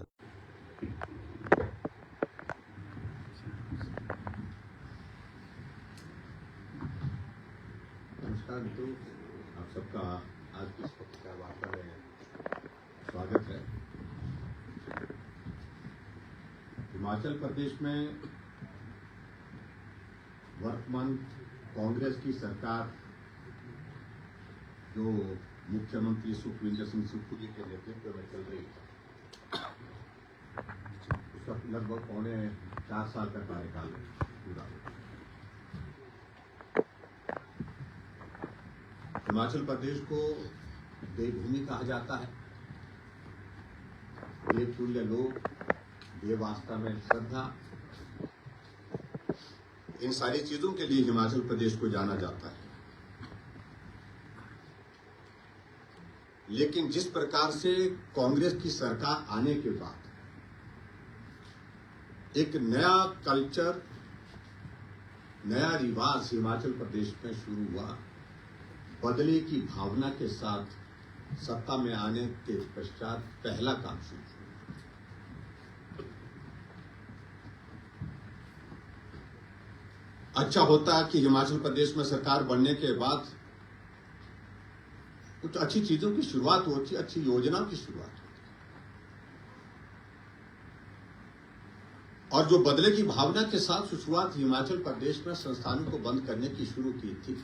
नमस्कार मित्रों, आप सबका आज की इस पत्रिका वार्ता में स्वागत है। हिमाचल प्रदेश में वर्तमान कांग्रेस की सरकार जो मुख्यमंत्री सुखविंदर सिंह सुक्खू जी के नेतृत्व में चल रही है, उसका लगभग 4.25 साल का कार्यकाल पूरा हो। हिमाचल प्रदेश को देवभूमि कहा जाता है। देवतुल्य लोग, देव आस्था में श्रद्धा, इन सारी चीजों के लिए हिमाचल प्रदेश को जाना जाता है। लेकिन जिस प्रकार से कांग्रेस की सरकार आने के बाद एक नया कल्चर, नया रिवाज हिमाचल प्रदेश में शुरू हुआ, बदले की भावना के साथ सत्ता में आने के पश्चात पहला काम शुरू हुआ। अच्छा होता कि हिमाचल प्रदेश में सरकार बनने के बाद कुछ अच्छी चीजों की शुरुआत होती, अच्छी योजनाओं की शुरुआत होती, और जो बदले की भावना के साथ शुरुआत हिमाचल प्रदेश में संस्थानों को बंद करने की शुरू की थी।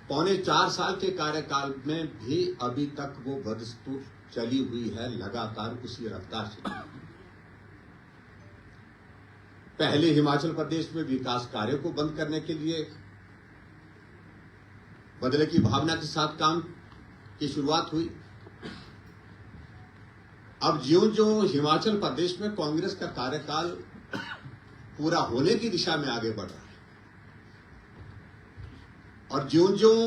4.25 साल के कार्यकाल में भी अभी तक वो बदस्तूर चली हुई है, लगातार उसी रफ्तार से। पहले हिमाचल प्रदेश में विकास कार्यों को बंद करने के लिए बदले की भावना के साथ काम की शुरुआत हुई। अब ज्यों-ज्यों हिमाचल प्रदेश में कांग्रेस का कार्यकाल पूरा होने की दिशा में आगे बढ़ रहा है और ज्यों-ज्यों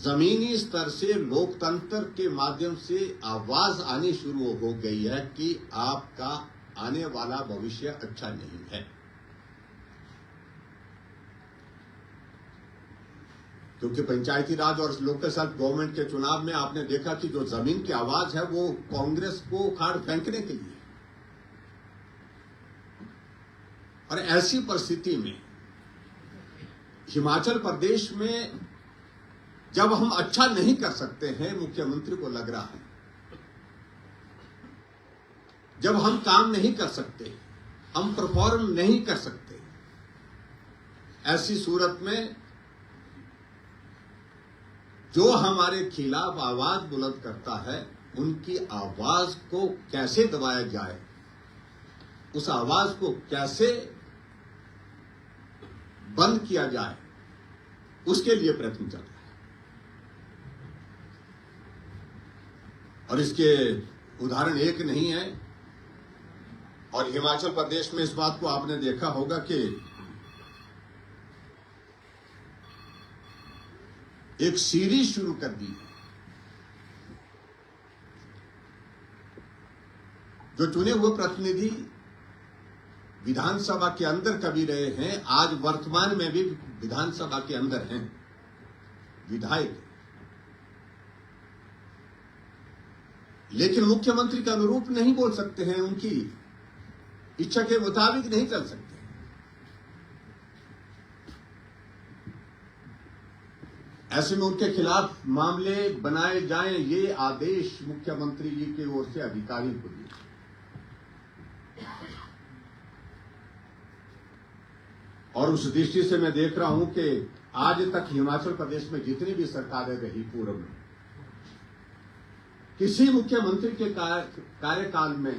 जमीनी स्तर से लोकतंत्र के माध्यम से आवाज आनी शुरू हो गई है कि आपका आने वाला भविष्य अच्छा नहीं है, क्योंकि पंचायती राज और लोकल सेल्फ गवर्नमेंट के चुनाव में आपने देखा कि जो जमीन की आवाज है वो कांग्रेस को उखाड़ फेंकने के लिए। और ऐसी परिस्थिति में हिमाचल प्रदेश में जब हम अच्छा नहीं कर सकते हैं, मुख्यमंत्री को लग रहा है, जब हम काम नहीं कर सकते, हम परफॉर्म नहीं कर सकते, ऐसी सूरत में जो हमारे खिलाफ आवाज बुलंद करता है, उनकी आवाज को कैसे दबाया जाए, उस आवाज को कैसे बंद किया जाए, उसके लिए प्रयत्न चल रहा है। और इसके उदाहरण एक नहीं है। और हिमाचल प्रदेश में इस बात को आपने देखा होगा कि एक सीरीज शुरू कर दी है। जो चुने हुए प्रतिनिधि विधानसभा के अंदर कभी रहे हैं, आज वर्तमान में भी विधानसभा के अंदर हैं, विधायक, लेकिन मुख्यमंत्री के अनुरूप नहीं बोल सकते हैं, उनकी इच्छा के मुताबिक नहीं चल सकते। ऐसे में उनके खिलाफ मामले बनाए जाएं, ये आदेश मुख्यमंत्री जी की ओर से अधिकारी को दिए। और उस दृष्टि से मैं देख रहा हूं कि आज तक हिमाचल प्रदेश में जितनी भी सरकारें रही पूर्व में, किसी मुख्यमंत्री के कार्यकाल में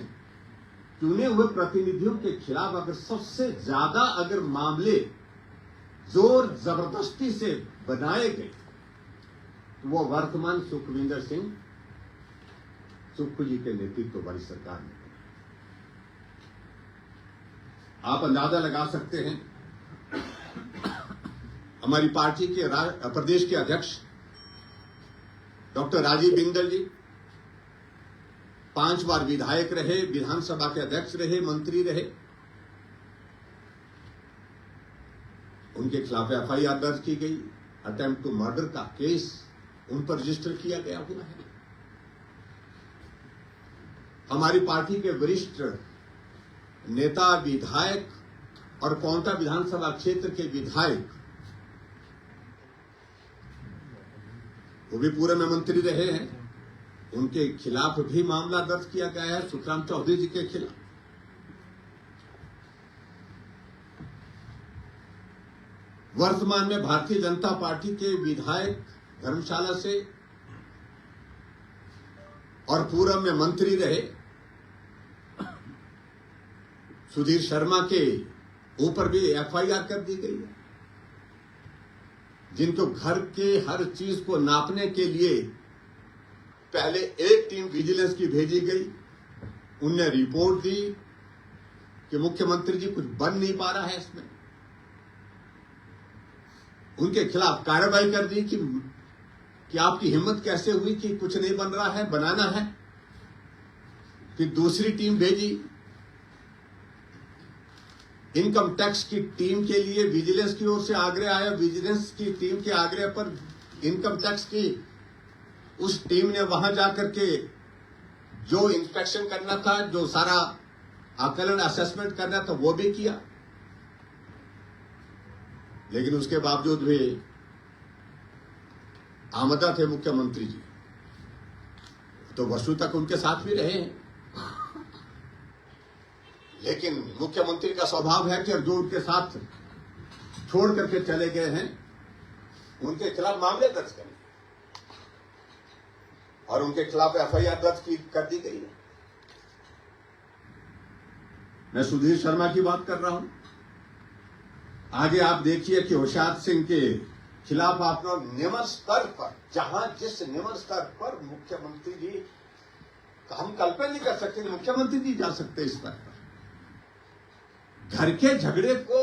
चुने हुए प्रतिनिधियों के खिलाफ अगर सबसे ज्यादा अगर मामले जोर जबरदस्ती से बनाए गए, तो वो वर्तमान सुखविंदर सिंह सुक्खू जी के नेतृत्व वाली सरकार में। आप अंदाजा लगा सकते हैं, हमारी पार्टी के प्रदेश के अध्यक्ष डॉक्टर राजीव बिंदल जी 5 बार विधायक रहे, विधानसभा के अध्यक्ष रहे, मंत्री रहे। उनके खिलाफ एफआईआर दर्ज की गई, अटेम्प्ट टू मर्डर का केस उन पर रजिस्टर किया गया हुआ है। हमारी पार्टी के वरिष्ठ नेता, विधायक और पांवटा विधानसभा क्षेत्र के विधायक, वो भी पूर्व में मंत्री रहे हैं, उनके खिलाफ भी मामला दर्ज किया गया है, सुखराम चौधरी जी के खिलाफ। वर्तमान में भारतीय जनता पार्टी के विधायक धर्मशाला से और पूर्व में मंत्री रहे सुधीर शर्मा के ऊपर भी एफआईआर कर दी गई है, जिनको घर के हर चीज को नापने के लिए पहले एक टीम विजिलेंस की भेजी गई। उनने रिपोर्ट दी कि मुख्यमंत्री जी कुछ बन नहीं पा रहा है इसमें। उनके खिलाफ कार्रवाई कर दी कि आपकी हिम्मत कैसे हुई कि कुछ नहीं बन रहा है, बनाना है। फिर दूसरी टीम भेजी, इनकम टैक्स की टीम के लिए विजिलेंस की ओर से आग्रह आया। विजिलेंस की टीम के आग्रह पर इनकम टैक्स की उस टीम ने वहां जाकर के जो इंस्पेक्शन करना था, जो सारा आकलन असेसमेंट करना था, वो भी किया। लेकिन उसके बावजूद भी आमदा थे मुख्यमंत्री जी, तो वर्षों तक उनके साथ भी रहे हैं। लेकिन मुख्यमंत्री का स्वभाव है कि जो उनके साथ छोड़ करके चले गए हैं, उनके खिलाफ मामले दर्ज करें और उनके खिलाफ एफआईआर दर्ज कर दी गई है। मैं सुधीर शर्मा की बात कर रहा हूं। आगे आप देखिए कि होशियार सिंह के खिलाफ आप लोग निम्न स्तर पर, जहां जिस निम्न स्तर पर मुख्यमंत्री जी, हम कल्पना नहीं कर सकते, मुख्यमंत्री जी जा सकते इस स्तर पर। घर के झगड़े को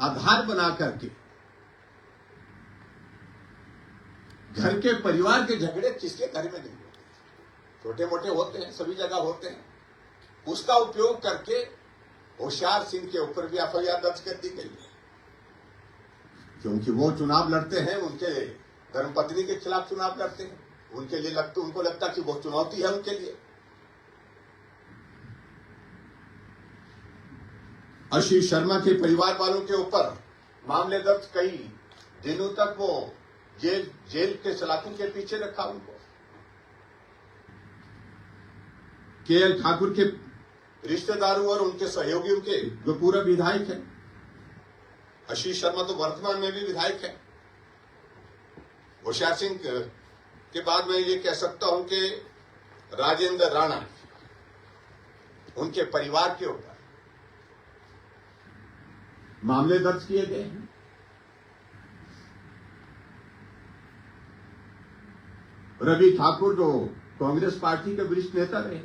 आधार बना करके, घर के परिवार के झगड़े किसके घर में नहीं होते, छोटे मोटे होते हैं, सभी जगह होते हैं, उसका उपयोग करके होशियार सिंह के ऊपर भी एफआईआर दर्ज कर दी गई है। क्योंकि वो चुनाव लड़ते हैं, उनके धर्मपत्नी के खिलाफ चुनाव लड़ते हैं, उनके लिए उनको लगता कि वो चुनौती है उनके लिए। आशीष शर्मा के परिवार वालों के ऊपर मामले दर्ज, कई दिनों तक वो जेल के सलाखों के पीछे रखा उनको। केएल ठाकुर के रिश्तेदारों और उनके सहयोगियों के जो पूरा विधायक है, आशीष शर्मा तो वर्तमान में भी विधायक है। होशियार सिंह के बाद मैं ये कह सकता हूं कि राजेंद्र राणा, उनके परिवार के ऊपर मामले दर्ज किए गए हैं। रवि ठाकुर जो कांग्रेस पार्टी के वरिष्ठ नेता रहे,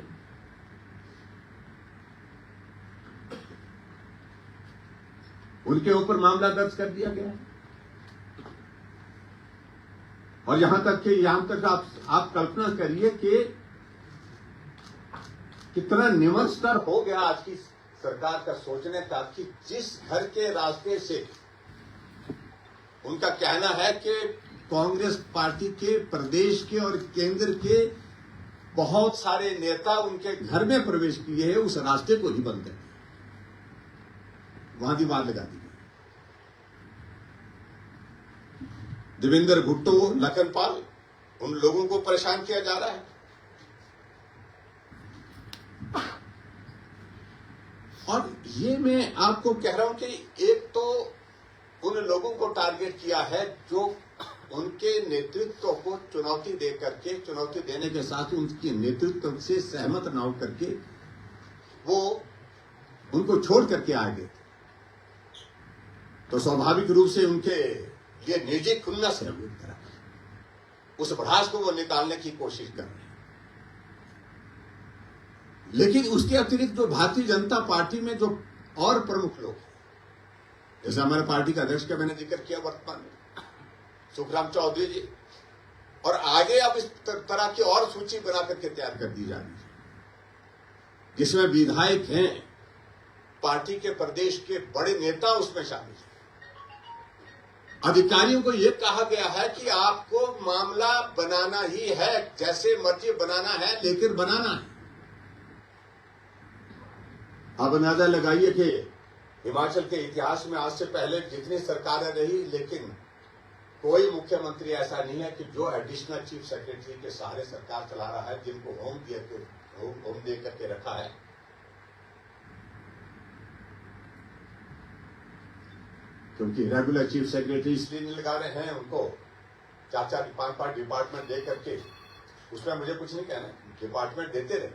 उनके ऊपर मामला दर्ज कर दिया गया है। और यहां तक आप कल्पना करिए कि कितना निम्न स्तर हो गया आज की सरकार का सोचने का कि जिस घर के रास्ते से उनका कहना है कि कांग्रेस पार्टी के प्रदेश के और केंद्र के बहुत सारे नेता उनके घर में प्रवेश किए हैं, उस रास्ते को ही बंद कर दिया, वहां दीवार लगा दी गई। देवेंद्र भुट्टो, लखनपाल, उन लोगों को परेशान किया जा रहा है। और ये मैं आपको कह रहा हूं कि एक तो उन लोगों को टारगेट किया है जो उनके नेतृत्व को चुनौती दे करके, चुनौती देने के साथ उनके नेतृत्व से सहमत न हो करके वो उनको छोड़ करके आ गए। तो स्वाभाविक रूप से उनके ये निजी खुन्नस है, उस भड़ास को वो निकालने की कोशिश कर रहे हैं। लेकिन उसके अतिरिक्त जो भारतीय जनता पार्टी में जो और प्रमुख लोग हैं, जैसे हमारे पार्टी का अध्यक्ष का मैंने जिक्र किया, वर्तमान में सुखराम चौधरी जी, और आगे अब इस तरह की और सूची बना करके तैयार कर दी जा रही है, जिसमें विधायक हैं, पार्टी के प्रदेश के बड़े नेता उसमें शामिल हैं। अधिकारियों को यह कहा गया है कि आपको मामला बनाना ही है, जैसे मर्जी बनाना है, लेकिन बनाना है। आप अंदाजा लगाइए कि हिमाचल के इतिहास में आज से पहले जितनी सरकारें रही, लेकिन कोई मुख्यमंत्री ऐसा नहीं है कि जो एडिशनल चीफ सेक्रेटरी के सहारे सरकार चला रहा है, जिनको होम दे करके रखा है। क्योंकि रेगुलर चीफ सेक्रेटरी इसलिए नहीं लगा रहे हैं, उनको 4-4 5-5 डिपार्टमेंट दे करके, उसमें मुझे कुछ नहीं कहना, डिपार्टमेंट देते रहे,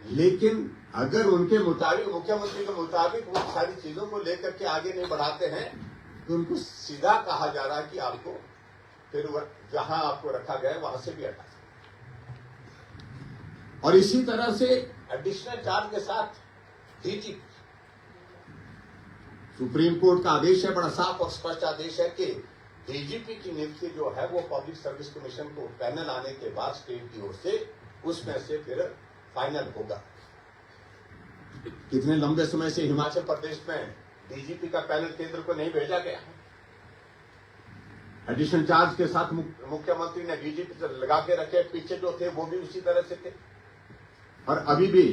लेकिन अगर उनके मुताबिक, मुख्यमंत्री के मुताबिक वो सारी चीजों को लेकर के आगे नहीं बढ़ाते हैं, तो उनको सीधा कहा जा रहा है कि आपको फिर जहां आपको रखा गया है वहां से भी हटा सकते। और इसी तरह से एडिशनल चार्ज के साथ डीजी, सुप्रीम कोर्ट का आदेश है, बड़ा साफ और स्पष्ट आदेश है कि डीजीपी की नियुक्ति जो है वो पब्लिक सर्विस कमीशन को पैनल आने के बाद स्टेट की ओर से उसमें से फिर फाइनल होगा। कितने लंबे समय से हिमाचल प्रदेश में डीजीपी का पैनल केंद्र को नहीं भेजा गया। एडिशनल चार्ज के साथ मुख्यमंत्री ने डीजीपी से लगा के रखे, पीछे जो थे वो भी उसी तरह से थे और अभी भी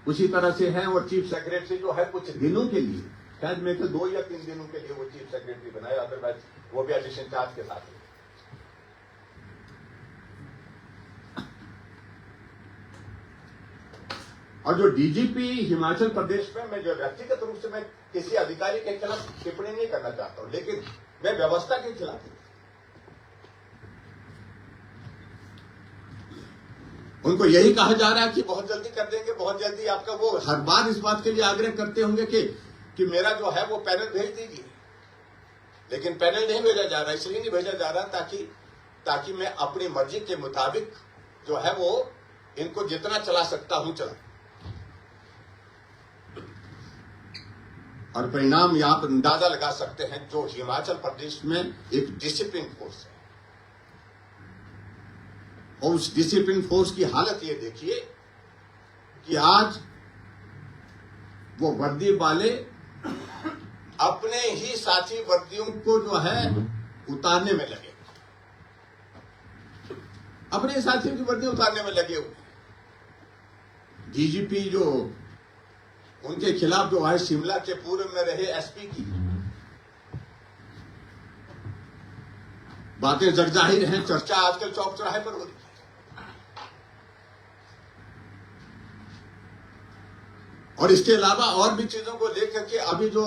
उसी तरह से हैं। और चीफ सेक्रेटरी जो है कुछ दिनों के लिए, शायद मेरे को 2 या 3 दिनों के लिए वो चीफ सेक्रेटरी बनाया, अदरवाइज वो भी एडिशनल चार्ज के साथ है। और जो डीजीपी हिमाचल प्रदेश में, मैं जो व्यक्तिगत रूप से मैं किसी अधिकारी के खिलाफ टिप्पणी नहीं करना चाहता हूं, लेकिन मैं व्यवस्था के खिलाफ हूं। उनको यही कहा जा रहा है कि बहुत जल्दी कर देंगे, बहुत जल्दी आपका, वो हर बार इस बात के लिए आग्रह करते होंगे कि मेरा जो है वो पैनल भेज दीजिए, लेकिन पैनल नहीं भेजा जा रहा, इसलिए नहीं भेजा जा रहा ताकि मैं अपनी मर्जी के मुताबिक जो है वो इनको जितना चला सकता हूं चला। और परिणाम यहां पर अंदाजा लगा सकते हैं, जो हिमाचल प्रदेश में एक डिसिप्लिन फोर्स है, और उस डिसिप्लिन फोर्स की हालत ये देखिए कि आज वो वर्दी वाले अपने ही साथी वर्दियों को जो है उतारने में लगे, अपने साथियों की वर्दी उतारने में लगे हुए। डीजीपी जो उनके खिलाफ जो है शिमला के पूर्व में रहे एसपी की बातें जग जाहिर हैं, चर्चा आजकल चौक चौराहे पर हो रही है। और इसके अलावा और भी चीजों को लेकर के अभी जो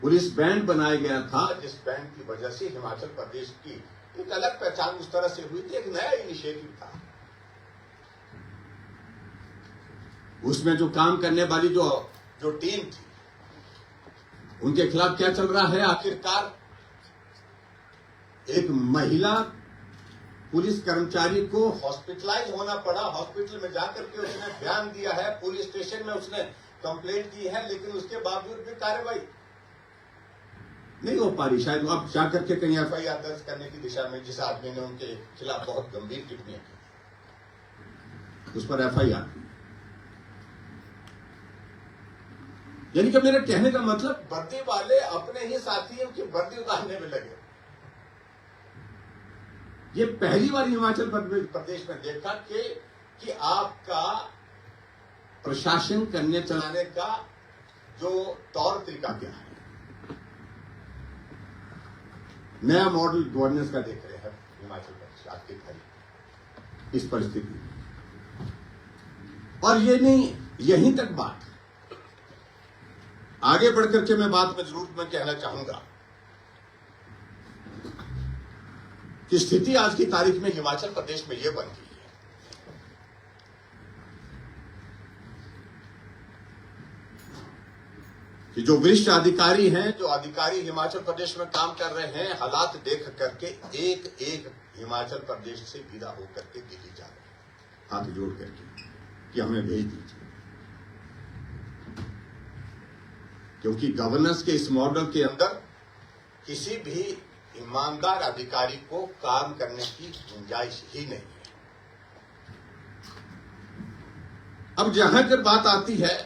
पुलिस बैंड बनाया गया था, जिस बैंड की वजह से हिमाचल प्रदेश की एक अलग पहचान उस तरह से हुई थी, एक नया इनिशिएटिव था। उसमें जो काम करने वाली जो टीम थी, उनके खिलाफ क्या चल रहा है? आखिरकार एक महिला पुलिस कर्मचारी को हॉस्पिटलाइज होना पड़ा, हॉस्पिटल में जाकर के उसने बयान दिया है, पुलिस स्टेशन में उसने कंप्लेंट की है, लेकिन उसके बावजूद भी कार्रवाई नहीं हो पा रही। शायद अब जाकर के कहीं एफआईआर दर्ज करने की दिशा में, जिस आदमी ने उनके खिलाफ बहुत गंभीर टिप्पणियां की, उस पर एफआईआर। यानी कि मेरे कहने का मतलब, वर्दी वाले अपने ही साथियों की वर्दी उतारने में लगे। ये पहली बार हिमाचल प्रदेश में देखा कि आपका प्रशासन करने चलाने का जो तौर तरीका क्या है, नया मॉडल गवर्नेंस का देख रहे हैं हिमाचल प्रदेश आपके घर इस परिस्थिति। और ये नहीं, यहीं तक बात, आगे बढ़कर के मैं बात में जरूर कहना चाहूंगा कि स्थिति आज की तारीख में हिमाचल प्रदेश में यह बन गई है कि जो वरिष्ठ अधिकारी हैं, जो अधिकारी हिमाचल प्रदेश में काम कर रहे हैं, हालात देख करके एक एक हिमाचल प्रदेश से विदा होकर के दिल्ली जा रहे हैं, हाथ जोड़ करके कि हमें भेज दीजिए। क्योंकि गवर्नेंस के इस मॉडल के अंदर किसी भी ईमानदार अधिकारी को काम करने की गुंजाइश ही नहीं है। अब जहां तक बात आती है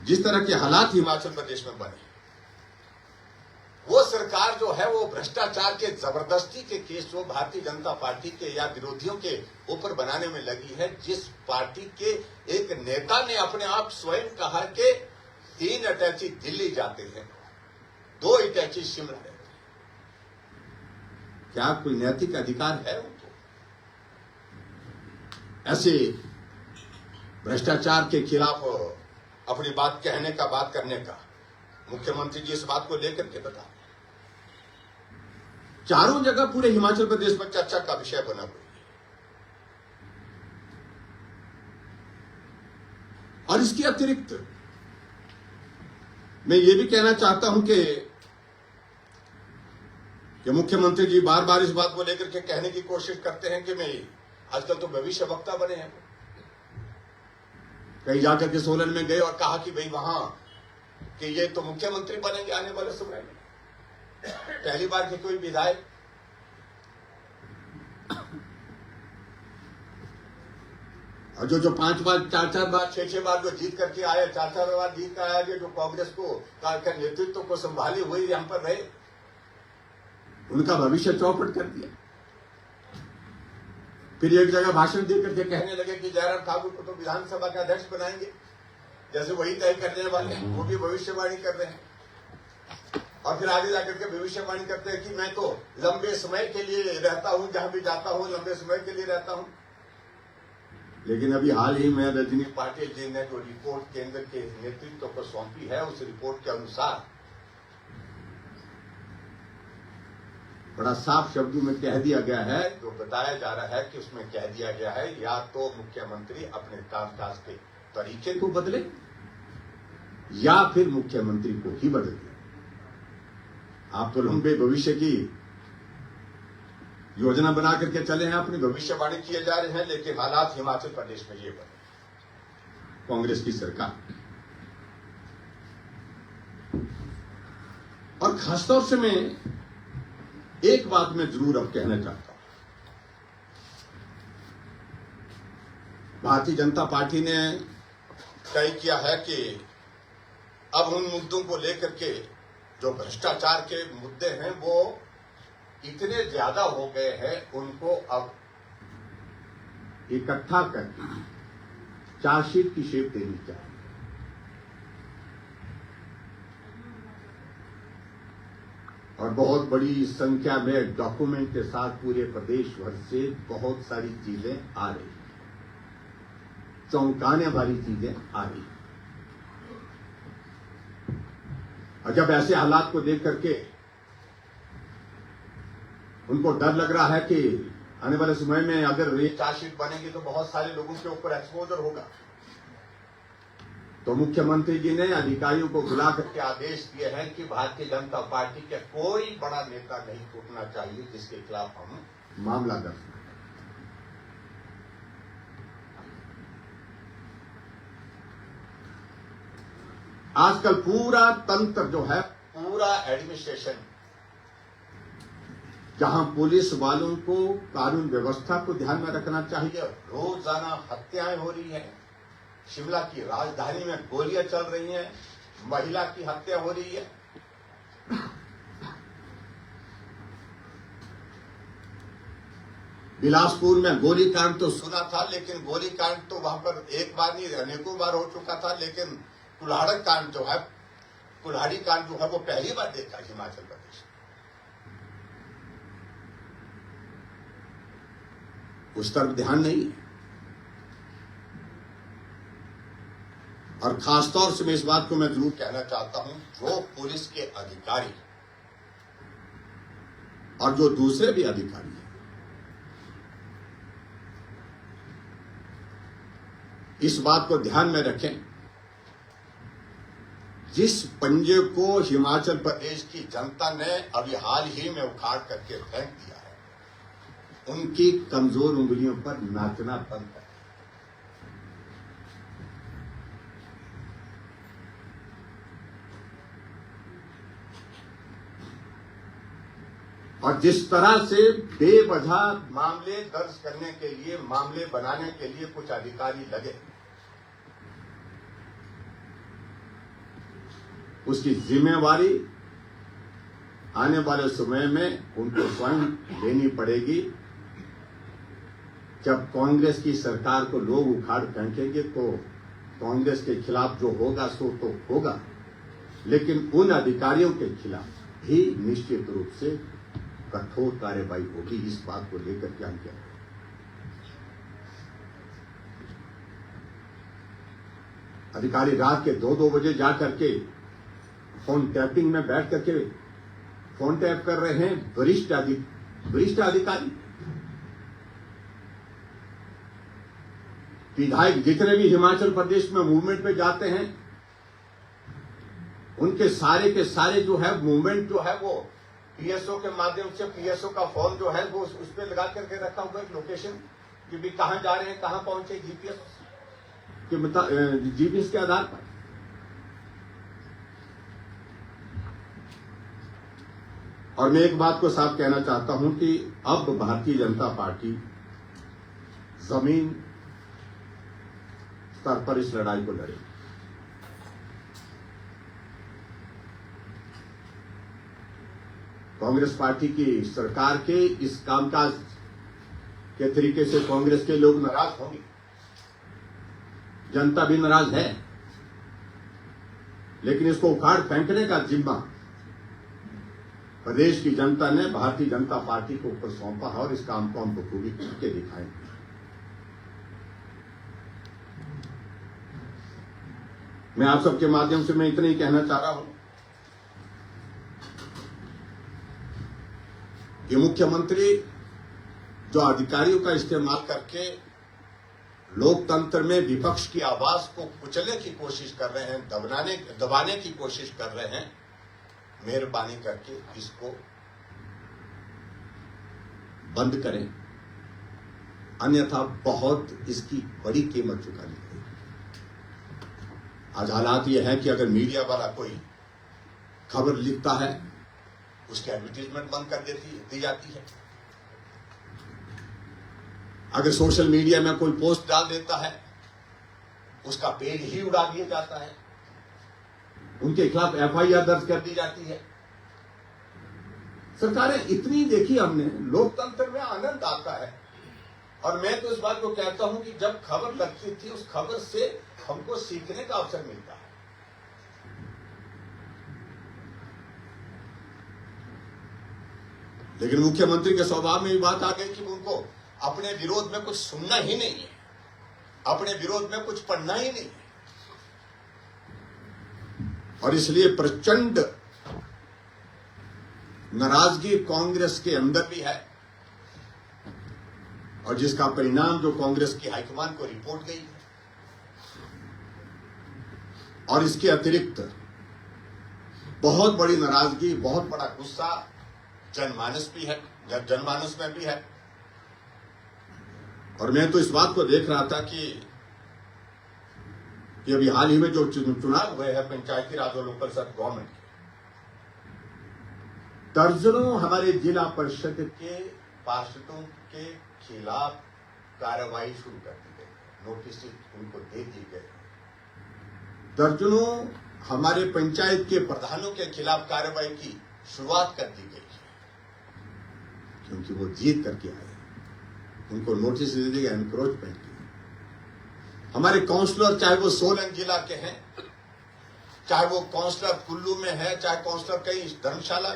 जिस तरह के हालात हिमाचल प्रदेश में बने, वो सरकार जो है वो भ्रष्टाचार के जबरदस्ती के केस जो भारतीय जनता पार्टी के या विरोधियों के ऊपर बनाने में लगी है। जिस पार्टी के एक नेता ने अपने आप स्वयं कहा कि 3 अटैची दिल्ली जाते हैं, 2 अटैची शिमला रहते हैं, क्या कोई नैतिक अधिकार है उनको ऐसे भ्रष्टाचार के खिलाफ अपनी बात कहने का, बात करने का? मुख्यमंत्री जी इस बात को लेकर के बता, चारों जगह पूरे हिमाचल प्रदेश में चर्चा का विषय बना हुआ है। और इसके अतिरिक्त मैं ये भी कहना चाहता हूं कि मुख्यमंत्री जी बार बार इस बात को लेकर के कहने की कोशिश करते हैं कि मैं आजकल तो भविष्य वक्ता बने हैं। कहीं जाकर के सोलन में गए और कहा कि भाई वहां कि ये तो मुख्यमंत्री बनेंगे आने वाले समय में, पहली बार के कोई विधायक। और जो 5 बार 4 बार 6 बार जो जीत करके आए, 4 बार जीत कर आया, जो कांग्रेस को का नेतृत्व को संभाले हुए यहां पर रहे, उनका भविष्य चौपट कर दिया। फिर एक जगह भाषण देकर के कहने लगे कि जयराम ठाकुर को तो विधानसभा का अध्यक्ष बनाएंगे, जैसे वही तय करने वाले हैं, वो भी भविष्यवाणी कर रहे हैं। और फिर आगे जाकर के भविष्यवाणी करते हैं कि मैं तो लंबे समय के लिए रहता हूं, जहां भी जाता हूं लंबे समय के लिए रहता हूं। लेकिन अभी हाल ही में रजनी पाटिल जी ने जो रिपोर्ट केंद्र के नेतृत्व को सौंपी है, उस रिपोर्ट के अनुसार बड़ा साफ शब्दों में कह दिया गया है, जो बताया जा रहा है कि उसमें कह दिया गया है या तो मुख्यमंत्री अपने कामकाज के तरीके को बदले या फिर मुख्यमंत्री को ही बदले। आप तो लंबे भविष्य की योजना बना करके चले हैं, अपनी भविष्यवाणी किए जा रहे हैं, लेकिन हालात हिमाचल प्रदेश में ये बने कांग्रेस की सरकार। और खासतौर से मैं एक बात मैं जरूर अब कहना चाहता हूं, भारतीय जनता पार्टी ने तय किया है कि अब उन मुद्दों को लेकर के जो भ्रष्टाचार के मुद्दे हैं वो इतने ज्यादा हो गए हैं, उनको अब इकट्ठा करके चार्जशीट की शेप देनी चाहिए। और बहुत बड़ी संख्या में डॉक्यूमेंट के साथ पूरे प्रदेश भर से बहुत सारी चीजें आ रही, चौंकाने वाली चीजें आ रही। और जब ऐसे हालात को देख करके उनको डर लग रहा है कि आने वाले समय में अगर ये चार्जशीट बनेगी तो बहुत सारे लोगों के ऊपर एक्सपोजर होगा, तो मुख्यमंत्री जी ने अधिकारियों को बुला करके आदेश दिए हैं कि भारतीय जनता पार्टी के कोई बड़ा नेता नहीं टूटना चाहिए जिसके खिलाफ हम मामला दर्ज करें। आजकल पूरा तंत्र जो है, पूरा एडमिनिस्ट्रेशन, जहां पुलिस वालों को कानून व्यवस्था को ध्यान में रखना चाहिए, रोजाना हत्याएं हो रही हैं, शिमला की राजधानी में गोलियां चल रही हैं, महिला की हत्या हो रही है। बिलासपुर में गोलीकांड तो सुना था, लेकिन गोलीकांड तो वहां पर एक बार नहीं अनेकों बार हो चुका था, लेकिन कुल्हाड़ी कांड जो है वो पहली बार देखा हिमाचल प्रदेश। उस तरफ ध्यान नहीं है। और खासतौर से मैं इस बात को मैं जरूर कहना चाहता हूं, जो पुलिस के अधिकारी और जो दूसरे भी अधिकारी हैं, इस बात को ध्यान में रखें, जिस पंजे को हिमाचल प्रदेश की जनता ने अभी हाल ही में उखाड़ करके फेंक दिया है, उनकी कमजोर उंगलियों पर नाचना बंद कर। और जिस तरह से बेवजह मामले दर्ज करने के लिए, मामले बनाने के लिए कुछ अधिकारी लगे, उसकी जिम्मेवारी आने वाले समय में उनको स्वयं लेनी पड़ेगी। जब कांग्रेस की सरकार को लोग उखाड़ फेंकेंगे तो कांग्रेस के खिलाफ जो होगा सो तो होगा, लेकिन उन अधिकारियों के खिलाफ भी निश्चित रूप से कठोर कार्रवाई होगी। इस बात को लेकर के हम क्या अधिकारी रात के 2-2 बजे जा करके फोन टैपिंग में बैठ करके फोन टैप कर रहे हैं वरिष्ठ अधिकारी। विधायक जितने भी हिमाचल प्रदेश में मूवमेंट पे जाते हैं, उनके सारे के सारे जो है मूवमेंट जो है वो पीएसओ के माध्यम से, पीएसओ का फोन जो है वो उस पर लगा करके रखा हुआ है लोकेशन कि भी कहां जा रहे हैं, कहां पहुंचे, जीपीएस के आधार पर। और मैं एक बात को साफ कहना चाहता हूं कि अब भारतीय जनता पार्टी जमीन स्तर पर इस लड़ाई को लड़ेगी। कांग्रेस पार्टी की सरकार के इस कामकाज के तरीके से कांग्रेस के लोग नाराज होंगे, जनता भी नाराज है, लेकिन इसको उखाड़ फेंकने का जिम्मा प्रदेश की जनता ने भारतीय जनता पार्टी को ऊपर सौंपा है और इस काम को हम बखूबी करके दिखाएंगे। मैं आप सबके माध्यम से मैं इतना ही कहना चाह रहा हूं कि मुख्यमंत्री जो अधिकारियों का इस्तेमाल करके लोकतंत्र में विपक्ष की आवाज को कुचलने की कोशिश कर रहे हैं, दबाने की कोशिश कर रहे हैं, मेहरबानी करके इसको बंद करें, अन्यथा बहुत इसकी बड़ी कीमत चुकानी पड़ेगी। आज हालात यह है कि अगर मीडिया वाला कोई खबर लिखता है, उसकी एडवर्टीजमेंट बंद कर दी जाती है। अगर सोशल मीडिया में कोई पोस्ट डाल देता है, उसका पेज ही उड़ा दिया जाता है, उनके खिलाफ एफआईआर दर्ज कर दी जाती है। सरकारें इतनी देखी हमने, लोकतंत्र में आनंद आता है। और मैं तो इस बात को कहता हूं कि जब खबर लगती थी, उस खबर से हमको सीखने का अवसर मिलता है। लेकिन मुख्यमंत्री के स्वभाव में ये बात आ गई कि उनको अपने विरोध में कुछ सुनना ही नहीं है, अपने विरोध में कुछ पढ़ना ही नहीं है। और इसलिए प्रचंड नाराजगी कांग्रेस के अंदर भी है, और जिसका परिणाम जो कांग्रेस की हाईकमान को रिपोर्ट गई है। और इसके अतिरिक्त बहुत बड़ी नाराजगी, बहुत बड़ा गुस्सा जनमानस में भी है। और मैं तो इस बात को देख रहा था कि अभी हाल ही में जो चुनाव हुए हैं पंचायती राज और लोकल सब गवर्नमेंट के, दर्जनों हमारे जिला परिषद के पार्षदों के खिलाफ कार्रवाई शुरू कर दी गई, नोटिस उनको दे दिए गए। दर्जनों हमारे पंचायत के प्रधानों के खिलाफ कार्रवाई की शुरुआत कर दी गई, क्योंकि वो जीत करके आए, उनको नोटिस दे दिया, एनक्रोचमेंट की। हमारे काउंसलर, चाहे वो सोलन जिला के हैं, चाहे वो काउंसलर कुल्लू में है, चाहे काउंसलर कई धर्मशाला,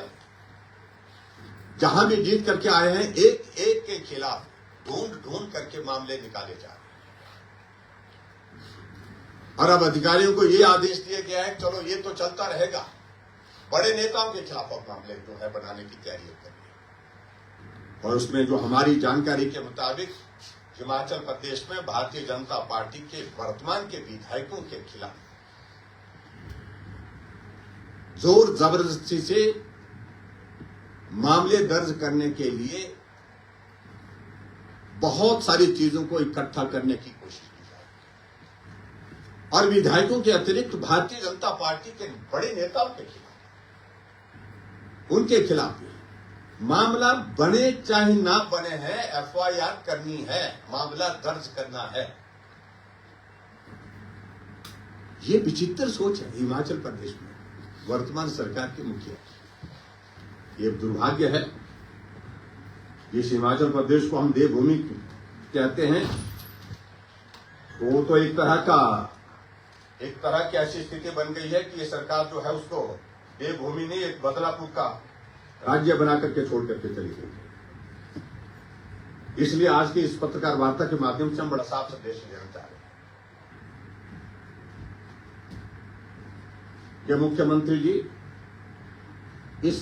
जहां भी जीत करके आए हैं, एक एक के खिलाफ ढूंढ करके मामले निकाले जा रहे हैं। और अब अधिकारियों को ये आदेश दिया गया है, चलो ये तो चलता रहेगा, बड़े नेताओं के खिलाफ अब मामले जो है बनाने की तैयारी करिए। और उसमें जो हमारी जानकारी के मुताबिक हिमाचल प्रदेश में भारतीय जनता पार्टी के वर्तमान के विधायकों के खिलाफ जोर जबरदस्ती से मामले दर्ज करने के लिए बहुत सारी चीजों को इकट्ठा करने की कोशिश की जा रही है। और विधायकों के अतिरिक्त भारतीय जनता पार्टी के बड़े नेताओं के खिलाफ, उनके खिलाफ मामला बने चाहे ना बने हैं, एफआईआर करनी है, मामला दर्ज करना है। ये विचित्र सोच है हिमाचल प्रदेश में। वर्तमान सरकार के मुखिया। ये दुर्भाग्य है। जिस हिमाचल प्रदेश को हम देवभूमि कहते हैं, वो तो एक तरह की ऐसी स्थिति बन गई है कि ये सरकार जो है उसको देवभूमि नहीं, एक बदलापुर का राज्य बना करके छोड़ करके चली गई। इसलिए आज की इस पत्रकार वार्ता के माध्यम से हम बड़ा साफ संदेश देना चाह रहे हैं कि मुख्यमंत्री जी इस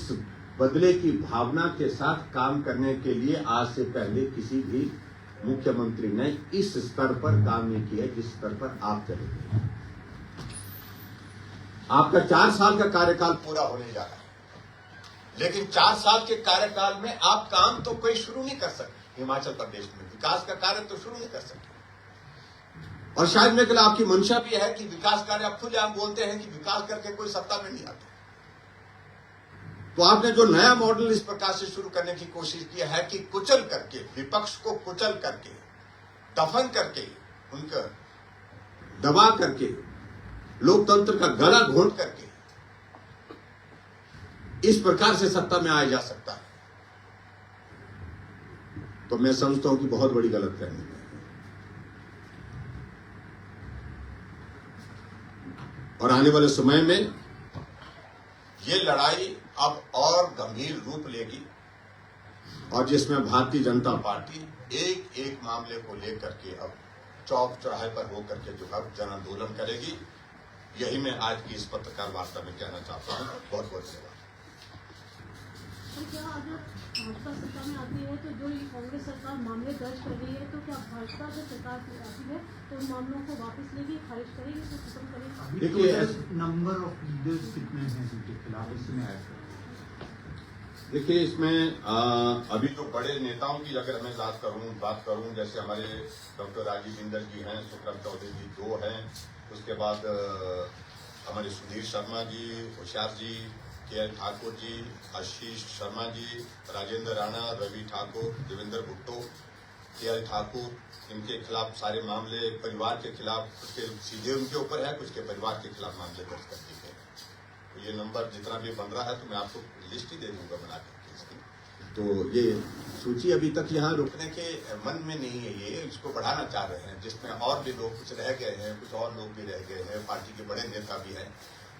बदले की भावना के साथ काम करने के लिए आज से पहले किसी भी मुख्यमंत्री ने इस स्तर पर काम नहीं किया जिस स्तर पर आप चले गए। आपका 4 साल का कार्यकाल पूरा होने जा रहा है, लेकिन 4 साल के कार्यकाल में आप काम तो कोई शुरू नहीं कर सकते। हिमाचल प्रदेश में विकास का कार्य तो शुरू नहीं कर सकते। और शायद मेरे ख्याल आपकी मंशा भी है कि विकास कार्य आप खुद आप बोलते हैं कि विकास करके कोई सत्ता में नहीं आता। तो आपने जो नया मॉडल इस प्रकार से शुरू करने की कोशिश की है कि कुचल करके, विपक्ष को कुचल करके, दफन करके, उनका दबा करके, लोकतंत्र का गला घोंट करके इस प्रकार से सत्ता में आया जा सकता है, तो मैं समझता हूं कि बहुत बड़ी गलतफहमी है। और आने वाले समय में ये लड़ाई अब और गंभीर रूप लेगी और जिसमें भारतीय जनता पार्टी एक एक मामले को लेकर के अब चौक चौराहे पर होकर के जो है जन आंदोलन करेगी। यही मैं आज की इस पत्रकार वार्ता में कहना चाहता हूं। बहुत बहुत धन्यवाद। क्या अगर भाजपा सत्ता में आती है तो जो ये कांग्रेस सरकार मामले दर्ज कर रही है, तो क्या भाजपा जब सरकार आती है तो उन मामलों को वापस लेगी, खारिज करेगी, तो खत्म करेगी? देखिए, नंबर ऑफ लीडर्स कितने हैं इनके खिलाफ, इसमें ऐड करें। देखिए, इसमें अभी जो बड़े नेताओं की अगर मैं बात करूं, जैसे हमारे डॉक्टर राजीव बिंदल जी हैं, सुक्रम चौधरी जी 2 हैं, उसके बाद हमारे सुधीर शर्मा जी, होशियार जी, के ठाकुर जी, आशीष शर्मा जी, राजेंद्र राणा, रवि ठाकुर, देवेंद्र भुट्टो, के ठाकुर, इनके खिलाफ सारे मामले परिवार के खिलाफ, कुछ के सीधे उनके ऊपर है, कुछ के परिवार के खिलाफ मामले दर्ज कर दिए गए। तो ये नंबर जितना भी बन रहा है तो मैं आपको लिस्ट ही दे दूंगा बना करके इसकी। तो ये सूची अभी तक यहाँ रुकने के मन में नहीं है, ये इसको बढ़ाना चाह रहे हैं, जिसमें और भी लोग कुछ रह गए हैं, कुछ और लोग भी रह गए हैं, पार्टी के बड़े नेता भी हैं,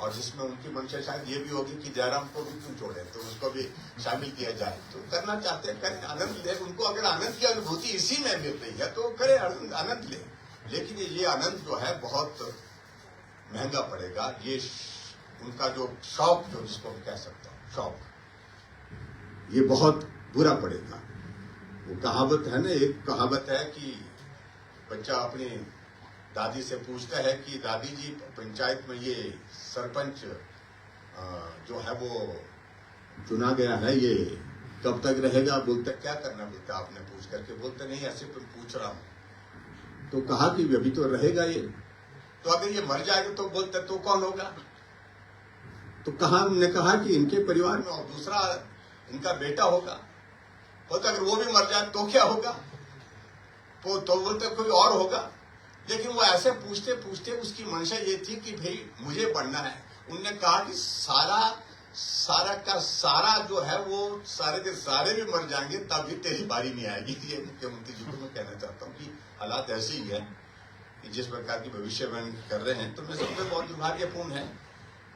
और जिसमें उनकी मंशा शायद ये भी होगी कि जयराम को भी क्यों छोड़े, तो उसको भी शामिल किया जाए। तो करना चाहते हैं, करें, आनंद ले। उनको अगर आनंद की अनुभूति इसी में मिल रही है तो करें, आनंद ले। लेकिन ये आनंद जो है बहुत महंगा पड़ेगा। ये उनका जो शौक, जो जिसको हम कह सकते हैं शौक, ये बहुत बुरा पड़ेगा। वो कहावत है ना, एक कहावत है कि बच्चा अपनी दादी से पूछता है कि दादी जी, पंचायत में ये सरपंच जो है वो चुना गया है, ये कब तक रहेगा? बोलते क्या करना, बोलता आपने पूछ करके, बोलते नहीं ऐसे तुम पूछ रहा हूं। तो कहा कि अभी तो रहेगा ये, तो अगर ये मर जाएगा तो बोलते तो कौन होगा? तो कहा, हमने कहा कि इनके परिवार में और दूसरा इनका बेटा होगा। बोलते अगर वो भी मर जाए तो क्या होगा? तो बोलते कोई और होगा। लेकिन वो ऐसे पूछते पूछते उसकी मंशा ये थी कि भाई मुझे बढ़ना है। उनने कहा कि सारा का सारा जो है वो सारे के सारे भी मर जाएंगे तब भी तेरी बारी नहीं आएगी। ये मुख्यमंत्री जी को मैं कहना चाहता हूँ कि हालात ऐसे ही है कि जिस प्रकार की भविष्यवाणी कर रहे हैं, तो मैं सब पे बहुत दुर्भाग्यपूर्ण है।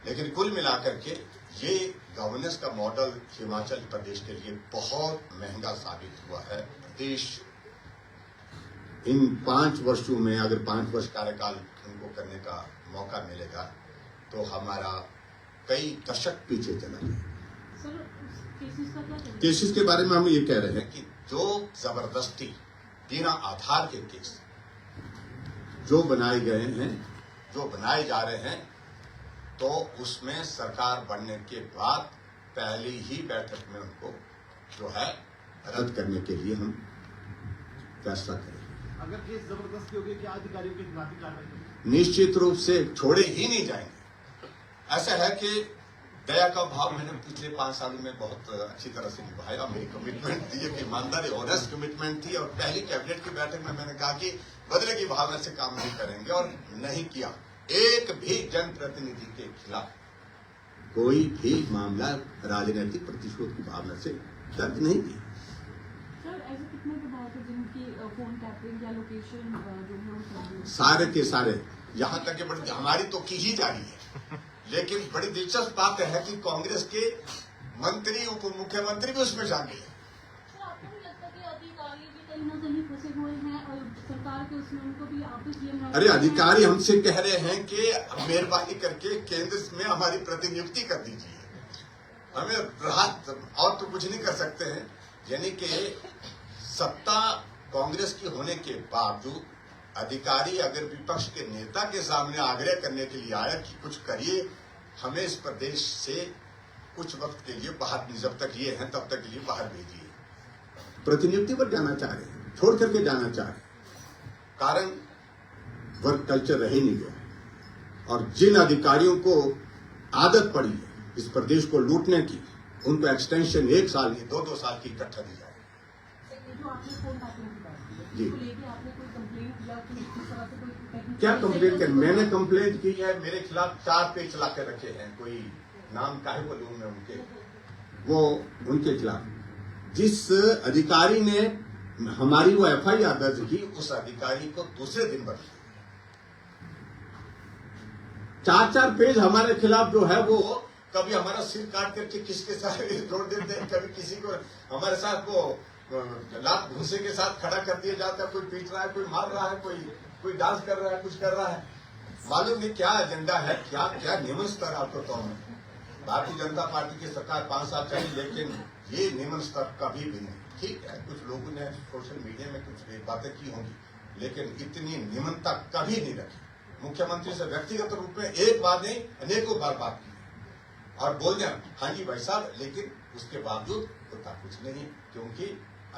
लेकिन कुल मिलाकर के ये गवर्नेंस का मॉडल हिमाचल प्रदेश के लिए बहुत महंगा साबित हुआ है। प्रदेश इन 5 वर्षों में अगर 5 वर्ष कार्यकाल उनको करने का मौका मिलेगा तो हमारा कई दशक पीछे चला जाएगा। सर, केसेस का क्या करें? केसेस के बारे में हम ये कह रहे हैं कि जो जबरदस्ती बिना आधार के केस जो बनाए गए हैं, जो बनाए जा रहे हैं, तो उसमें सरकार बनने के बाद पहली ही बैठक में उनको जो है रद्द करने के लिए हम फैसला करेंगे। अगर केस जबरदस्ती हो गई, क्या अधिकारियों की खिलाफ कार्रवाई? निश्चित रूप से छोड़े ही नहीं जाएंगे। ऐसा है कि दया का भाव मैंने पिछले 5 सालों में बहुत अच्छी तरह से निभाया। मेरी कमिटमेंट थी, एक ईमानदारी ऑनेस्ट कमिटमेंट थी, और पहली कैबिनेट की बैठक में मैंने कहा कि बदले की भावना से काम नहीं करेंगे, और नहीं किया। एक भी जनप्रतिनिधि के खिलाफ कोई भी मामला राजनीतिक प्रतिशोध की भावना से दर्ज नहीं किया। सर ऐसे कितने प्रभाव थे जिनकी फोन टैपिंग या लोकेशन जो है वो कर दी? सारे के सारे, यहाँ तक कि बड़ी हमारी तो की ही जा रही है, लेकिन बड़ी दिलचस्प बात है कि कांग्रेस के मंत्री उप मुख्यमंत्री भी उसमें शामिल है। सर आपको नहीं लगता कि अधिकारी भी कहीं ना कहीं फंसे हुए हैं और सरकार के उसमें उनको भी आपस में? अरे अधिकारी हमसे कह रहे हैं कि मेहरबानी करके केंद्र में हमारी प्रतिनियुक्ति कर दीजिए, हमें राहत, और तो कुछ नहीं कर सकते हैं। यानी कि सत्ता कांग्रेस की होने के बावजूद अधिकारी अगर विपक्ष के नेता के सामने आग्रह करने के लिए आया कि कुछ करिए, हमें इस प्रदेश से कुछ वक्त के लिए बाहर, जब तक ये हैं तब तक के लिए बाहर भेजिए, प्रतिनियुक्ति पर जाना चाह रहे हैं, छोड़ करके जाना चाह रहे हैं। कारण वर्क कल्चर रह ही नहीं गया, और जिन अधिकारियों को आदत पड़ी है इस प्रदेश को लूटने की, उनको एक्सटेंशन 1 साल की 2-2 साल की इकट्ठा दी जाए। जो आपने फोन टैपिंग की बात की, जी। उसको लेके आपने कोई कंप्लेंट या कोई इस तरह से कोई technical- क्या कंप्लेंट कर, मैंने कंप्लेंट की है, मेरे खिलाफ 4 पेज चला के रखे हैं, कोई नाम काहे बोलूं मैं उनके, वो उनके खिलाफ जिस अधिकारी ने हमारी वो FIR दर्ज की, उस अधिकारी को दूसरे दिन बदल 4-4 पेज हमारे खिलाफ जो है, वो कभी हमारा सिर काट करके किसके साथ जोड़ देते हैं, कभी किसी को हमारे साथ वो लात भूसे के साथ खड़ा कर दिया जाता है, कोई पीट रहा है, कोई मार रहा है, कोई डांस कर रहा है, कुछ कर रहा है, मालूम नहीं क्या एजेंडा है, क्या क्या निम्न स्तर आपको तो है। भारतीय जनता पार्टी की सरकार 5 साल चली, लेकिन ये निम्न स्तर कभी भी नहीं। ठीक है, कुछ लोगों ने सोशल मीडिया में कुछ बातें की होंगी, लेकिन इतनी निम्नता कभी नहीं रखी। मुख्यमंत्री से व्यक्तिगत रूप में एक बार नहीं अनेकों बार बात की और बोल दिया हाँ जी भाई साहब, लेकिन उसके बावजूद होता कुछ नहीं, क्योंकि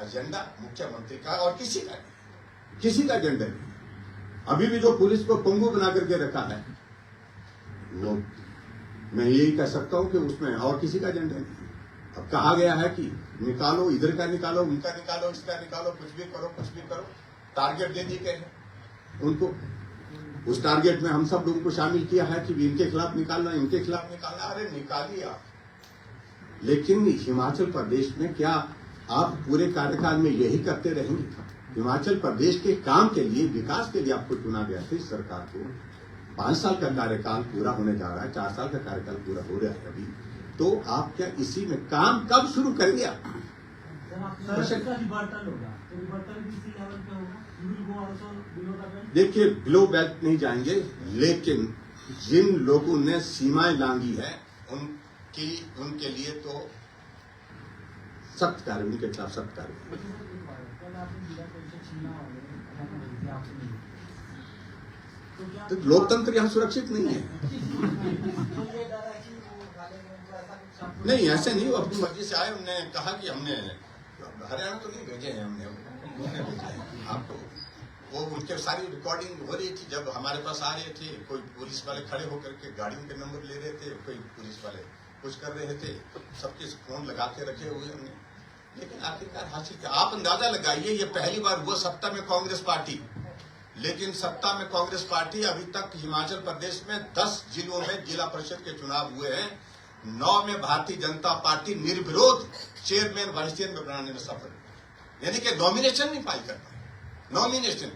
एजेंडा मुख्यमंत्री का और किसी का नहीं, किसी का एजेंडा नहीं। अभी भी जो पुलिस को पंगु बना करके रखा है, वो मैं यही कह सकता हूं कि उसमें और किसी का एजेंडा नहीं। अब कहा गया है कि निकालो, इधर का निकालो, उनका निकालो, इसका निकालो, कुछ भी करो, टारगेट दे दिए गए हैं उनको। उस टारगेट में हम सब लोगों को शामिल किया है कि इनके खिलाफ निकालना, इनके खिलाफ निकालना। अरे निकालिए आप, लेकिन हिमाचल प्रदेश में क्या आप पूरे कार्यकाल में यही करते रहेंगे? हिमाचल प्रदेश के काम के लिए, विकास के लिए आपको चुना गया था इस सरकार को। 5 साल का कार्यकाल पूरा होने जा रहा है, 4 साल का कार्यकाल पूरा हो रहा है अभी, तो आप क्या इसी में काम कब शुरू करेंगे? देखिए, बिलो बेल्ट नहीं जाएंगे, लेकिन जिन लोगों ने सीमाएं लांघी है उनके लिए तो सख्त कार्रवाई, उनके खिलाफ सख्त कार्रवाई। तो लोकतंत्र यहाँ सुरक्षित नहीं है। नहीं, ऐसे नहीं, वो अपनी मर्जी से आए, उन्होंने कहा कि हमने हरियाणा तो नहीं भेजे हैं, हमने भेजा है आपको। वो उनके सारी रिकॉर्डिंग हो रही थी, जब हमारे पास आ रहे थे, कोई पुलिस वाले खड़े होकर के गाड़ियों के नंबर ले रहे थे, कोई पुलिस वाले कुछ कर रहे थे, सबके फोन लगा के रखे हुए हमने, लेकिन आखिरकार हासिल किया। आप अंदाजा लगाइए, ये पहली बार हुआ सत्ता में कांग्रेस पार्टी, लेकिन सत्ता में कांग्रेस पार्टी अभी तक हिमाचल प्रदेश में 10 जिलों में जिला परिषद के चुनाव हुए हैं, 9 में भारतीय जनता पार्टी निर्विरोध चेयरमैन वाइस चेयरमैन बनाने में सफल, यानी कि नॉमिनेशन नहीं पाई कर पाए। नॉमिनेशन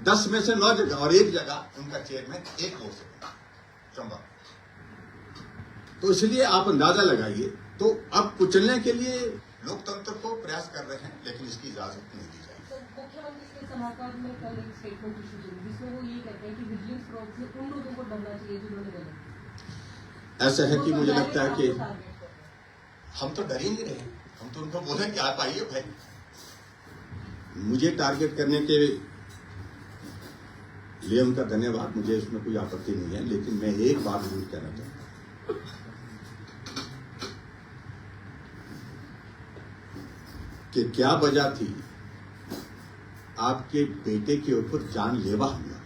10 में से 9 जगह, और 1 जगह उनका चेयरमैन एक वोट से बना, चंबा। तो इसलिए आप अंदाजा लगाइए। तो अब कुचलने के लिए लोकतंत्र को प्रयास कर रहे हैं, लेकिन इसकी इजाजत नहीं दी जाएगी। मुख्यमंत्री के सलाहकार ने कल एक स्टेटमेंट इशू की, जिसमें वो ये कहते हैं कि विजिलेंस फ्रॉड से उन लोगों को डरना चाहिए जिन्होंने गलत। ऐसा है कि मुझे लगता है कि हम तो डर ही नहीं रहे, हम तो उनको बोलें कि आप आइए भाई। मुझे टारगेट करने के लिए उनका धन्यवाद, मुझे इसमें कोई आपत्ति नहीं है, लेकिन मैं एक बात जरूर कहना चाहता हूं कि क्या वजह थी आपके बेटे के ऊपर जानलेवा हुआ,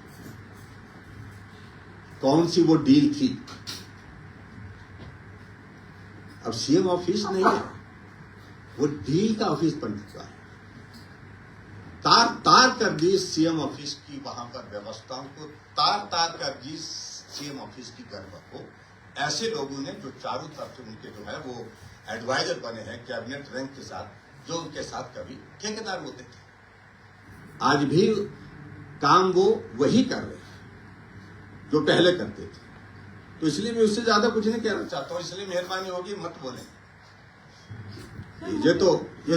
कौन सी वो डील थी? अब सीएम ऑफिस नहीं है, वो डील का ऑफिस बन चुका है। तार कर दी सीएम ऑफिस की, वहां पर व्यवस्थाओं को तार कर दी सीएम ऑफिस की गड़बड़ को, ऐसे लोगों ने जो चारों तरफ से उनके जो है वो एडवाइजर बने हैं कैबिनेट रैंक के साथ, जो उनके साथ कभी ठेकेदार होते थे। आज भी काम वो वही कर रहे हैं जो पहले करते थे। तो इसलिए मैं उससे ज्यादा कुछ नहीं कहना चाहता हूं, इसलिए मेहरबानी होगी मत बोलें। ये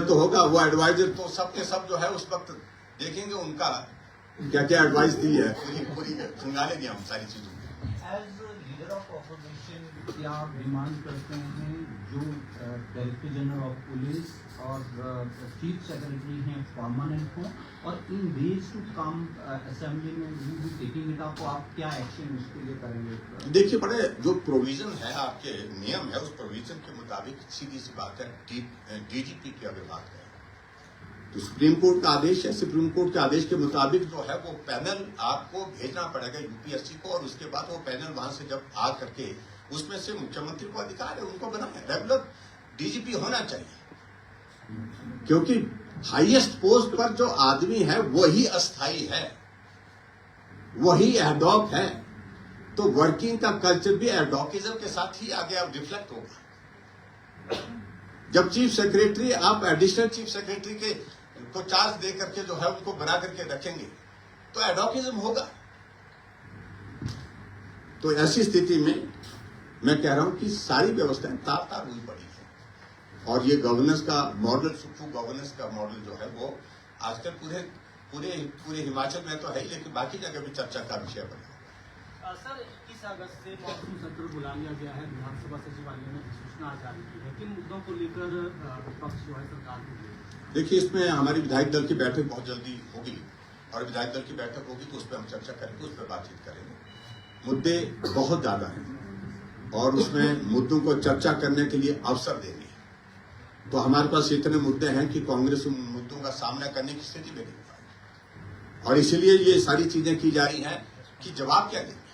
तो होगा, वो एडवाइजर तो सब के सब जो है उस वक्त देखेंगे उनका क्या क्या एडवाइस दी है, पूरी सुना लेंगे हम सारी चीजों को। एज लीडर ऑफ ऑपोजिशन क्या आप डिमांड करते हैं जो डायरेक्टर जनरल ऑफ पुलिस और चीफ सेक्रेटरी हैं परमानेंट हों, और इन डेज टू कम असेंबली में you be taking it up, आप क्या एक्शन उसके लिए करेंगे? देखिए, बड़े जो प्रोविजन है आपके नियम है, उस प्रोविजन के मुताबिक सीधी सी बात है, डीजीपी की अगर बात करें तो सुप्रीम कोर्ट का आदेश है, सुप्रीम कोर्ट के आदेश के मुताबिक जो है वो पैनल आपको भेजना पड़ेगा यूपीएससी को, और उसके बाद वो पैनल वहां से जब आ करके उसमें से मुख्यमंत्री को अधिकार है उनको बनाए। रेगुलर डीजीपी होना चाहिए, क्योंकि हाईएस्ट पोस्ट पर जो आदमी है वही अस्थायी है, वही एडॉक है। तो वर्किंग का कल्चर भी एडॉकिज्म के साथ ही आगे अब रिफ्लेक्ट होगा। जब चीफ सेक्रेटरी आप एडिशनल चीफ सेक्रेटरी के को चार्ज दे करके जो है उनको बना करके रखेंगे तो एडॉकिज्म होगा। तो ऐसी स्थिति में मैं कह रहा हूं कि सारी व्यवस्थाएं तार तार हुई पड़ी है, और ये गवर्नेंस का मॉडल, सुखू गवर्नेंस का मॉडल जो है वो आजकल पूरे हिमाचल में तो है ही, लेकिन बाकी जगह भी चर्चा का विषय बना। सर 21 अगस्त से मॉनसून सत्र बुला लिया गया है, विधानसभा सचिवालय ने सूचना जारी की है। किन मुद्दों को लेकर विपक्ष जो है सरकार को? देखिए, इसमें हमारी विधायक दल की बैठक बहुत जल्दी होगी, और विधायक दल की बैठक होगी तो उस पर हम चर्चा करेंगे, उस पर बातचीत करेंगे। मुद्दे बहुत ज्यादा हैं और उसमें मुद्दों को चर्चा करने के लिए अवसर देंगे। तो हमारे पास इतने मुद्दे हैं कि कांग्रेस उन मुद्दों का सामना करने की स्थिति में नहीं हो पाएगी, और इसीलिए ये सारी चीजें की जा रही हैं कि जवाब क्या देंगे।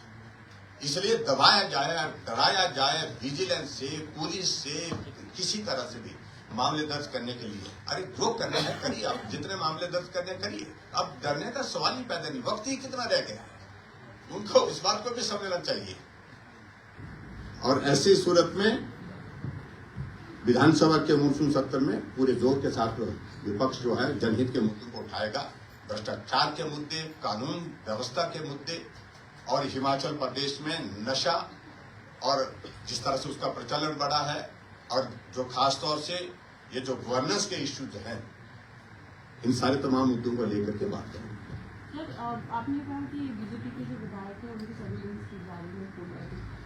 इसलिए दबाया जाए, डराया जाए विजिलेंस से, पुलिस से, किसी तरह से भी मामले दर्ज करने के लिए। अरे जो करना है करिए, आप जितने मामले दर्ज करने करिए, अब डरने का सवाल ही पैदा नहीं, वक्त ही कितना रह गया है, उनको इस बात को भी समझना चाहिए। और ऐसी सूरत में विधानसभा के मानसून सत्र में पूरे जोर के साथ विपक्ष जो है जनहित के मुद्दों को उठाएगा, भ्रष्टाचार के मुद्दे, कानून व्यवस्था के मुद्दे, और हिमाचल प्रदेश में नशा और जिस तरह से उसका प्रचलन बढ़ा है, और जो खास तौर से ये जो गवर्नेंस के इश्यूज हैं, इन सारे तमाम मुद्दों को लेकर के बात करेंगे। सर, आपने कहा कि बीजेपी के जो विधायक हैं उनकी सर्विलेंस की जा रही है,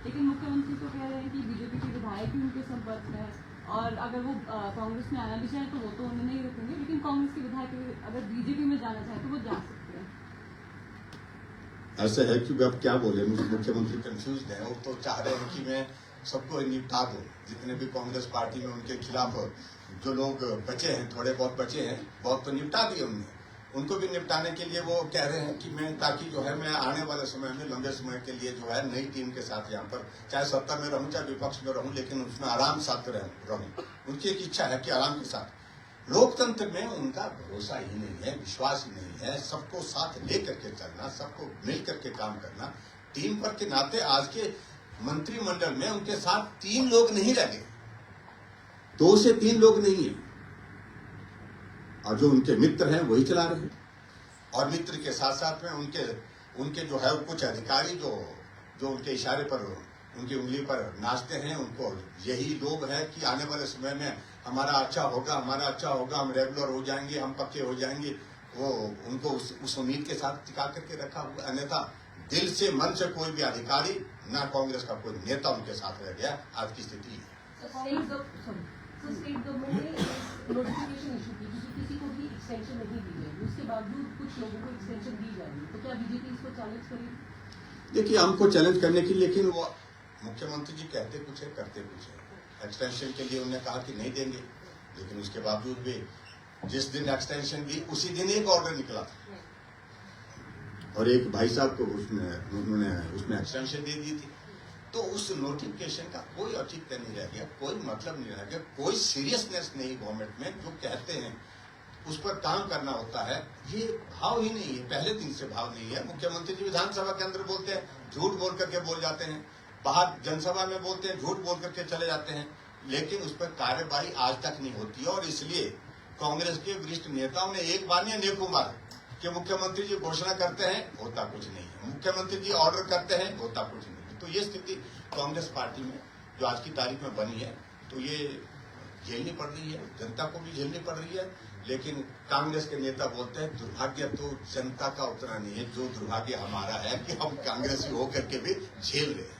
लेकिन मुख्यमंत्री तो कह रहे हैं कि बीजेपी के विधायक ही उनके संपर्क में है, और अगर वो कांग्रेस में आना भी चाहे तो वो तो उन्हें नहीं रखेंगे, लेकिन कांग्रेस के विधायक अगर बीजेपी में जाना चाहे तो वो जा सकते हैं। ऐसे है कि अब क्या बोले, मुख्यमंत्री कंफ्यूज है, वो तो चाह रहे हैं कि मैं सबको निपटा दूं, जितने भी कांग्रेस पार्टी में उनके खिलाफ जो लोग बचे हैं, थोड़े बहुत बचे हैं, बहुत तो निपटा दिए उन्हें, उनको भी निपटाने के लिए वो कह रहे हैं कि मैं, ताकि जो है मैं आने वाले समय में लंबे समय के लिए जो है नई टीम के साथ यहाँ पर चाहे सत्ता में रहूं चाहे विपक्ष में रहूं, लेकिन उसमें आराम साथ रहूं। उनकी एक इच्छा है कि आराम के साथ। लोकतंत्र में उनका भरोसा ही नहीं है, विश्वास ही नहीं है, सबको साथ लेकर के चलना, सबको मिल करके काम करना। टीम पर के नाते आज के मंत्रिमंडल में उनके साथ 3 लोग नहीं लगे, 2 से 3 लोग नहीं है, और जो उनके मित्र हैं वही चला रहे हैं। और मित्र के साथ साथ में उनके जो है कुछ अधिकारी जो उनके इशारे पर, उनकी उंगली पर नाचते हैं, उनको यही लोभ है कि आने वाले समय में हमारा अच्छा होगा, हम रेगुलर हो जाएंगे, हम पक्के हो जाएंगे। वो उनको उस उम्मीद के साथ टिका करके रखा हुआ। अन्यथा दिल से, मन से कोई भी अधिकारी, ना कांग्रेस का कोई नेता उनके साथ रह गया। आज की स्थिति है। स्टेट गवर्नमेंट ने नोटिफिकेशन इशू की, किसी को भी एक्सटेंशन नहीं दी गई, उसके बावजूद कुछ लोगों को एक्सटेंशन दी जा रही है, तो क्या बीजेपी इसको चैलेंज करेगी? देखिए, हमको चैलेंज करने की, लेकिन वो मुख्यमंत्री जी कहते कुछ है, करते कुछ है। एक्सटेंशन के लिए उन्होंने कहा कि नहीं देंगे, लेकिन उसके बावजूद भी जिस दिन एक्सटेंशन दी उसी दिन एक ऑर्डर निकला था, और एक भाई साहब को उन्होंने उसमें एक्सटेंशन दे दी थी। तो उस नोटिफिकेशन का कोई औचित्य नहीं रह गया, कोई मतलब नहीं रह गया, कोई सीरियसनेस नहीं गवर्नमेंट में। जो कहते हैं उस पर काम करना होता है, ये भाव ही नहीं है, पहले दिन से भाव नहीं है। मुख्यमंत्री जी विधानसभा के अंदर बोलते हैं, झूठ बोल करके बोल जाते हैं, बाहर जनसभा में बोलते हैं, झूठ बोल करके चले जाते हैं, लेकिन उस पर कार्यवाही आज तक नहीं होती है। और इसलिए कांग्रेस के वरिष्ठ नेताओं ने एक बार नहीं अनेकों बार कि मुख्यमंत्री जी घोषणा करते हैं, होता कुछ नहीं है, मुख्यमंत्री जी ऑर्डर करते हैं, होता कुछ नहीं है। तो ये स्थिति कांग्रेस पार्टी में जो आज की तारीख में बनी है, तो ये झेलनी पड़ रही है, जनता को भी झेलनी पड़ रही है। लेकिन कांग्रेस के नेता बोलते हैं दुर्भाग्य तो जनता का उतना नहीं है, जो दुर्भाग्य हमारा है कि हम कांग्रेसी होकर के भी झेल रहे हैं।